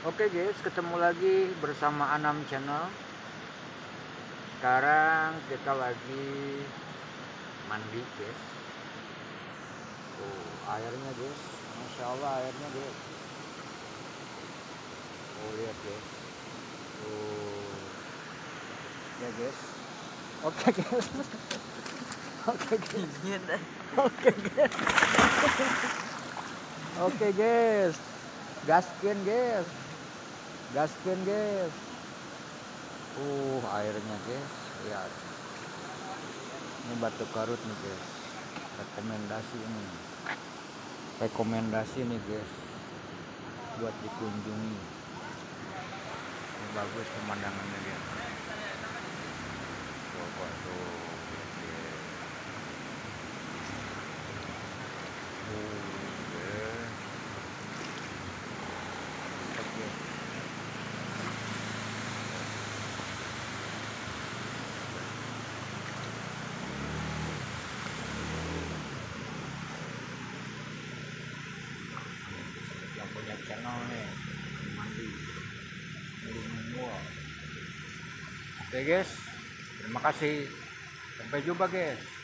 Oke guys, ketemu lagi bersama Anam Channel. Sekarang kita lagi mandi guys. Airnya guys, Masya Allah airnya guys. Lihat guys. Ya guys. Oke guys. Oke guys. Oke guys. Oke guys. Gaskin guys. Gaskin guys. Airnya guys. Lihat. Ini batu karut nih guys. Rekomendasi nih guys. Buat dikunjungi. Ini bagus pemandangannya guys. Coba tuh. Yang punya channel nih mandi semua. Oke guys, terima kasih, sampai jumpa guys.